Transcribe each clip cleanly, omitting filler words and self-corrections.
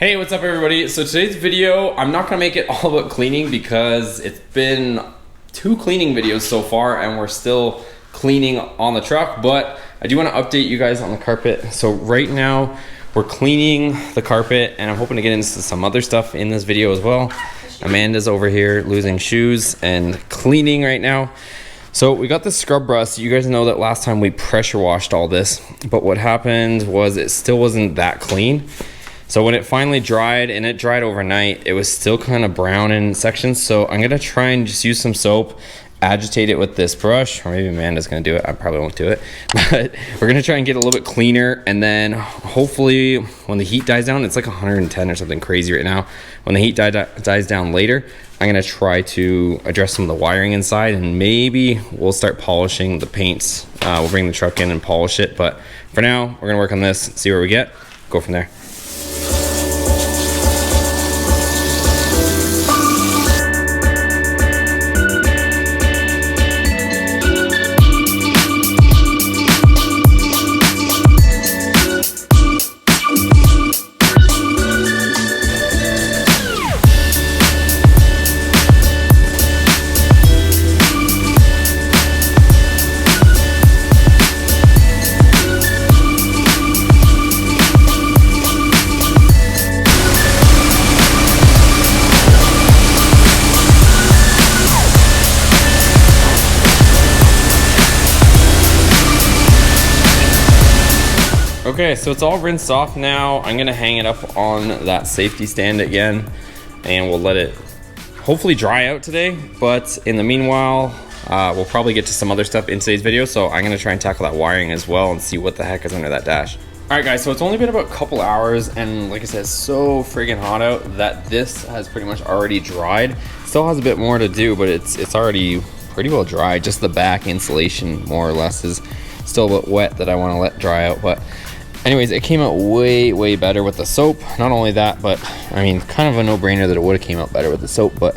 Hey, what's up everybody? So today's video, I'm not gonna make it all about cleaning because it's been 2 cleaning videos so far and we're still cleaning on the truck, but I do wanna update you guys on the carpet. So right now, we're cleaning the carpet and I'm hoping to get into some other stuff in this video as well. Amanda's over here losing shoes and cleaning right now. So we got the scrub brush. You guys know that last time we pressure washed all this, but what happened was it still wasn't that clean. So when it finally dried, and it dried overnight, it was still kind of brown in sections. So I'm gonna try and just use some soap, agitate it with this brush, or maybe Amanda's gonna do it. I probably won't do it, but we're gonna try and get a little bit cleaner. And then hopefully when the heat dies down, it's like 110 or something crazy right now. When the heat dies down later, I'm gonna try to address some of the wiring inside, and maybe we'll start polishing the paints. We'll bring the truck in and polish it. But for now, we're gonna work on this, see where we get, go from there. Okay, so it's all rinsed off now. I'm gonna hang it up on that safety stand again, and we'll let it hopefully dry out today. But in the meanwhile, we'll probably get to some other stuff in today's video. So I'm gonna try and tackle that wiring as well and see what the heck is under that dash. All right guys, so it's only been about a couple hours, and like I said, it's so friggin' hot out that this has pretty much already dried. Still has a bit more to do, but it's already pretty well dry. Just the back insulation more or less is still a bit wet that I wanna let dry out. But anyways, it came out way better with the soap. Not only that, but I mean, kind of a no-brainer that it would have came out better with the soap, but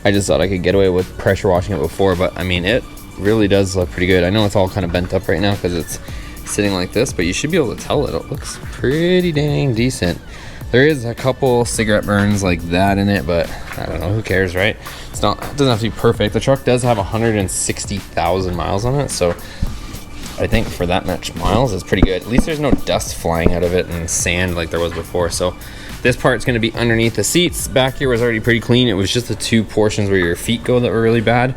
I just thought I could get away with pressure washing it before. But I mean, it really does look pretty good. I know it's all kind of bent up right now because it's sitting like this, but you should be able to tell it looks pretty dang decent. There is a couple cigarette burns like that in it, but I don't know, who cares, right? It doesn't have to be perfect. The truck does have 160,000 miles on it, so I think for that much miles is pretty good. At least there's no dust flying out of it and sand like there was before. So this part's gonna be underneath the seats. Back here was already pretty clean. It was just the 2 portions where your feet go that were really bad.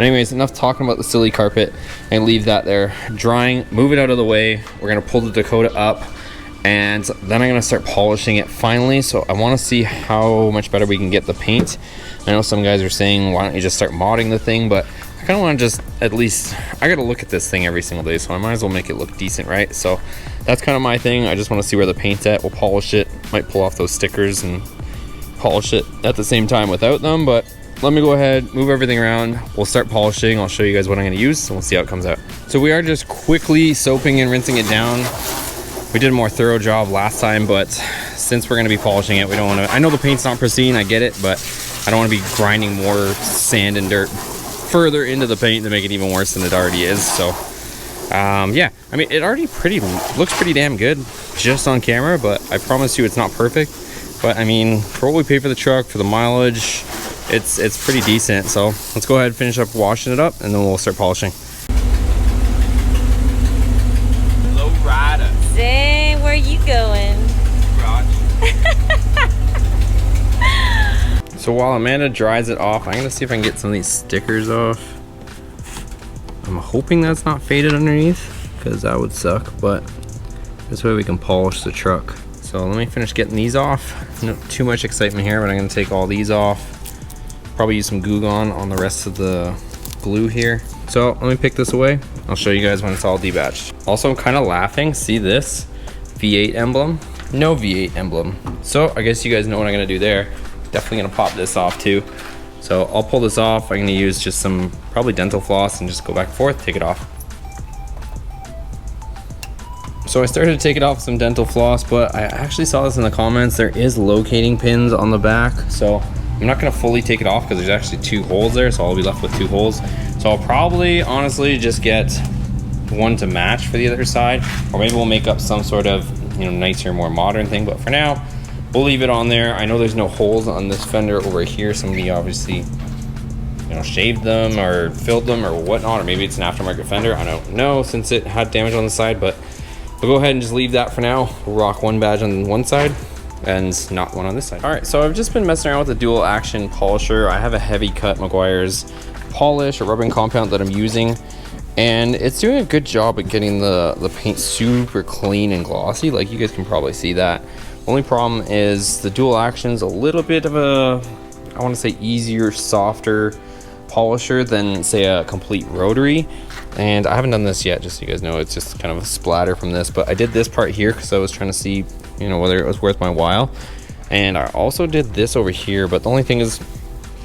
Anyways, enough talking about the silly carpet, and leave that there drying. Move it out of the way. We're gonna pull the Dakota up, and then I'm gonna start polishing it finally. So I wanna see how much better we can get the paint. I know some guys are saying, why don't you just start modding the thing? But I kind of want to just, at least, I got to look at this thing every single day, so I might as well make it look decent, right? So that's kind of my thing. I just want to see where the paint's at. We'll polish it, might pull off those stickers and polish it at the same time without them. But let me go ahead, move everything around. We'll start polishing. I'll show you guys what I'm going to use, and we'll see how it comes out. So we are just quickly soaping and rinsing it down. We did a more thorough job last time, but since we're going to be polishing it, we don't want to, I know the paint's not pristine, I get it, but I don't want to be grinding more sand and dirt further into the paint to make it even worse than it already is. So yeah, I mean, it already looks pretty damn good just on camera, but I promise you it's not perfect. But I mean, for what we pay for the truck, for the mileage, it's pretty decent. So let's go ahead and finish up washing it up, and then we'll start polishing. Low rider. Zay, where are you going? So while Amanda dries it off, I'm gonna see if I can get some of these stickers off. I'm hoping that's not faded underneath, because that would suck, but this way we can polish the truck. So let me finish getting these off. No too much excitement here, but I'm gonna take all these off. Probably use some Goo Gone on the rest of the glue here. So let me pick this away. I'll show you guys when it's all debatched. Also, I'm kind of laughing, see this? V8 emblem, no V8 emblem. So I guess you guys know what I'm gonna do there. Definitely gonna pop this off too. So I'll pull this off. I'm gonna use just some probably dental floss and just go back and forth, take it off. So I started to take it off with some dental floss, but I actually saw this in the comments. There is locating pins on the back. So I'm not gonna fully take it off because there's actually 2 holes there. So I'll be left with 2 holes. So I'll probably honestly just get one to match for the other side, or maybe we'll make up some sort of, you know, nicer, more modern thing. But for now, we'll leave it on there. I know there's no holes on this fender over here. Somebody obviously, you know, shaved them or filled them or whatnot, or maybe it's an aftermarket fender. I don't know, since it had damage on the side, but we'll go ahead and just leave that for now. We'll rock one badge on one side and not one on this side. All right, so I've just been messing around with the dual action polisher. I have a heavy cut Meguiar's polish or rubbing compound that I'm using, and it's doing a good job at getting the paint super clean and glossy. Like, you guys can probably see that. Only problem is the dual action's a little bit of a, I want to say, easier, softer polisher than, say, a complete rotary. And I haven't done this yet, just so you guys know. It's just kind of a splatter from this, but I did this part here because I was trying to see, you know, whether it was worth my while. And I also did this over here, but the only thing is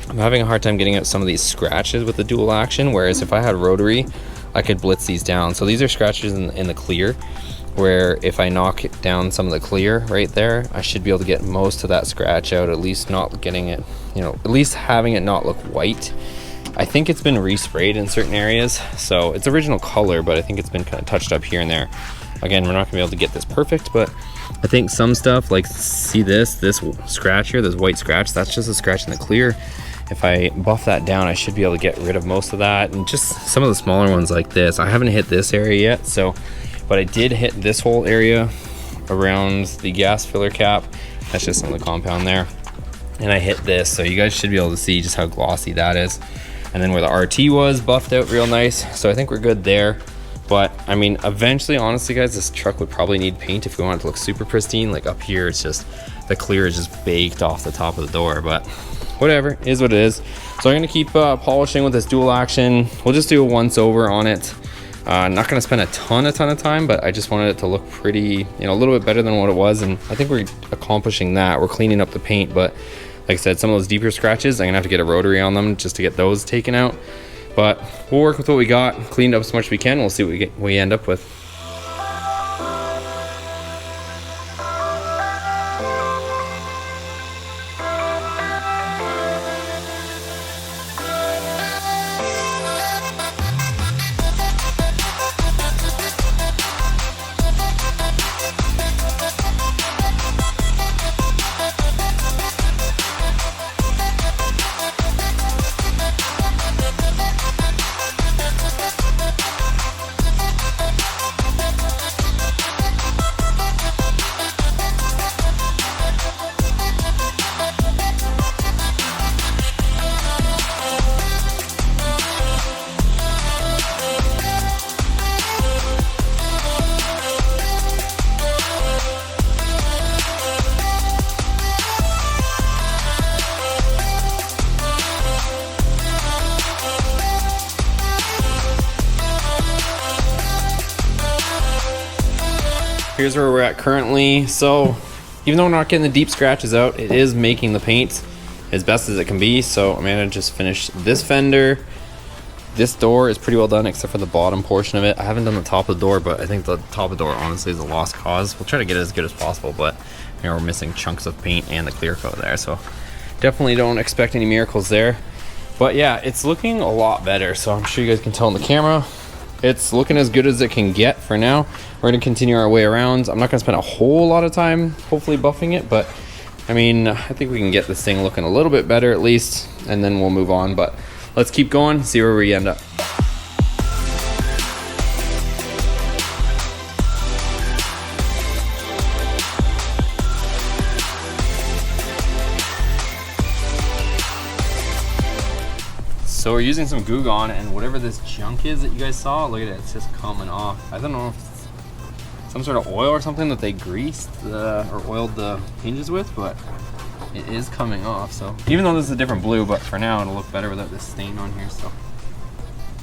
I'm having a hard time getting out some of these scratches with the dual action, whereas if I had rotary, I could blitz these down. So these are scratches in the clear, where if I knock it down some of the clear right there, I should be able to get most of that scratch out, at least not getting it, you know, at least having it not look white. I think it's been resprayed in certain areas, so it's original color, but I think it's been kind of touched up here and there. Again, we're not gonna be able to get this perfect, but I think some stuff, like, see this scratch here, this white scratch, that's just a scratch in the clear. If I buff that down, I should be able to get rid of most of that. And just some of the smaller ones like this, I haven't hit this area yet, so, but I did hit this whole area around the gas filler cap. That's just some of the compound there. And I hit this, so you guys should be able to see just how glossy that is. And then where the RT was, buffed out real nice. So I think we're good there. But I mean, eventually, honestly guys, this truck would probably need paint if we want it to look super pristine. Like up here, it's just, the clear is just baked off the top of the door, but whatever, is what it is. So I'm gonna keep polishing with this dual action. We'll just do a once over on it. Not gonna spend a ton of time, but I just wanted it to look pretty, you know, a little bit better than what it was. And I think we're accomplishing that. We're cleaning up the paint, but like I said, some of those deeper scratches, I'm gonna have to get a rotary on them just to get those taken out. But we'll work with what we got, clean it up as much as we can. We'll see what we end up with. Here's where we're at currently. So even though we're not getting the deep scratches out, it is making the paint as best as it can be. So I'm gonna just finish this fender. This door is pretty well done except for the bottom portion of it. I haven't done the top of the door, but I think the top of the door honestly is a lost cause. We'll try to get it as good as possible, but you know, we're missing chunks of paint and the clear coat there, so definitely don't expect any miracles there. But yeah, it's looking a lot better, so I'm sure you guys can tell in the camera. It's looking as good as it can get for now. We're gonna continue our way around. I'm not gonna spend a whole lot of time hopefully buffing it, but I mean, I think we can get this thing looking a little bit better at least, and then we'll move on. But let's keep going, see where we end up. So we're using some Goo Gone, and whatever this junk is that you guys saw, look at it, it's just coming off. I don't know if it's some sort of oil or something that they greased or oiled the hinges with, but it is coming off. So even though this is a different blue, but for now it'll look better without this stain on here. So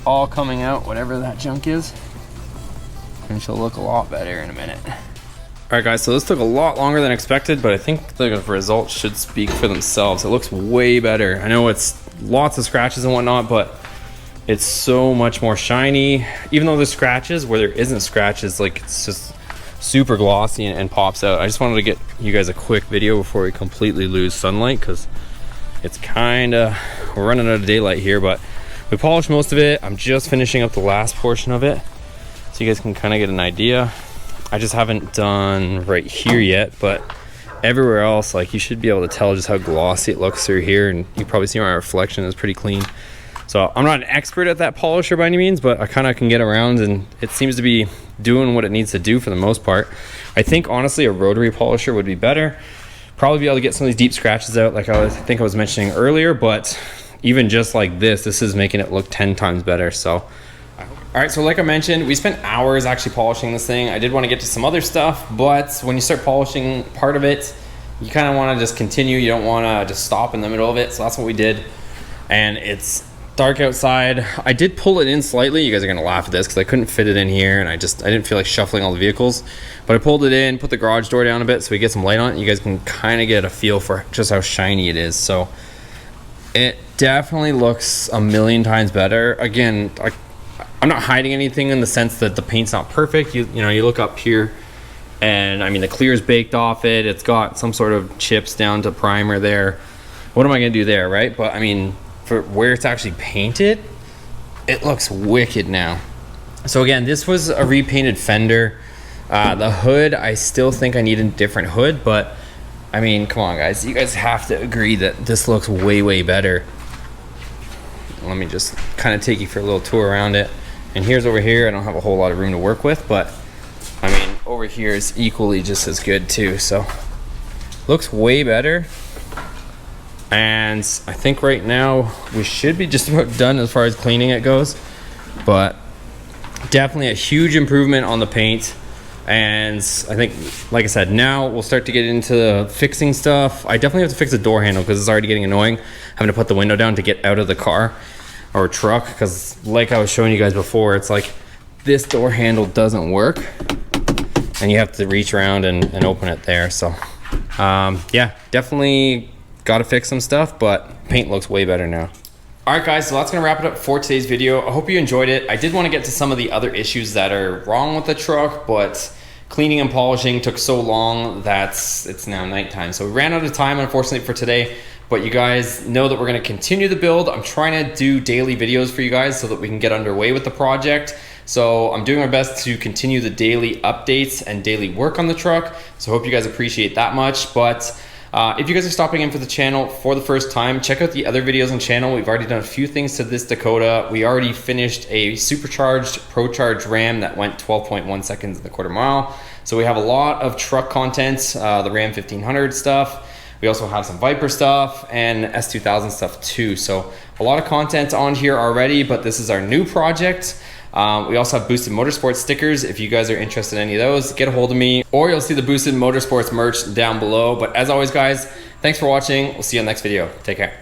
all coming out, whatever that junk is, and she'll look a lot better in a minute. All right guys, so this took a lot longer than expected, but I think the results should speak for themselves. It looks way better. I know it's lots of scratches and whatnot, but it's so much more shiny. Even though there's scratches, where there isn't scratches, like it's just super glossy and pops out. I just wanted to get you guys a quick video before we completely lose sunlight, because it's we're running out of daylight here. But we polished most of it. I'm just finishing up the last portion of it, so you guys can kind of get an idea. I just haven't done right here yet, but everywhere else, like, you should be able to tell just how glossy it looks through here, and you probably see my reflection is pretty clean. So I'm not an expert at that polisher by any means, but I kind of can get around, and it seems to be doing what it needs to do for the most part. I think honestly a rotary polisher would be better. Probably be able to get some of these deep scratches out, like I think I was mentioning earlier, but even just like this is making it look 10 times better. So all right, so like I mentioned, we spent hours actually polishing this thing. I did want to get to some other stuff, but when you start polishing part of it, you kind of want to just continue. You don't want to just stop in the middle of it. So that's what we did. And it's dark outside. I did pull it in slightly. You guys are gonna laugh at this because I couldn't fit it in here, and I didn't feel like shuffling all the vehicles, but I pulled it in, put the garage door down a bit so we get some light on it. You guys can kind of get a feel for just how shiny it is. So it definitely looks a million times better. Again, I'm not hiding anything in the sense that the paint's not perfect. You know, you look up here, and I mean the clear's baked off it. It's got some sort of chips down to primer there. What am I gonna do there, right? But I mean, for where it's actually painted, it looks wicked now. So again, this was a repainted fender. The hood, I still think I need a different hood, but I mean, come on guys, you guys have to agree that this looks way better. Let me just kind of take you for a little tour around it. And here's over here, I don't have a whole lot of room to work with, but I mean, over here is equally just as good too. So looks way better. And I think right now we should be just about done as far as cleaning it goes, but definitely a huge improvement on the paint. And I think, like I said, now we'll start to get into fixing stuff. I definitely have to fix the door handle because it's already getting annoying having to put the window down to get out of the car or truck, because like I was showing you guys before, it's like this door handle doesn't work and you have to reach around and open it there. So yeah, definitely got to fix some stuff, but paint looks way better now. All right guys, so that's gonna wrap it up for today's video. I hope you enjoyed it. I did want to get to some of the other issues that are wrong with the truck, but cleaning and polishing took so long that it's now nighttime. So we ran out of time, unfortunately, for today, but you guys know that we're gonna continue the build. I'm trying to do daily videos for you guys so that we can get underway with the project. So I'm doing my best to continue the daily updates and daily work on the truck. So I hope you guys appreciate that much. But if you guys are stopping in for the channel for the first time, check out the other videos on the channel. We've already done a few things to this Dakota. We already finished a supercharged ProCharge Ram that went 12.1 seconds in the quarter mile. So we have a lot of truck content, the Ram 1500 stuff. We also have some Viper stuff and S2000 stuff too. So a lot of content on here already, but this is our new project. We also have Boosted Motorsports stickers. If you guys are interested in any of those, get a hold of me, or you'll see the Boosted Motorsports merch down below. But as always guys, thanks for watching. We'll see you on the next video. Take care.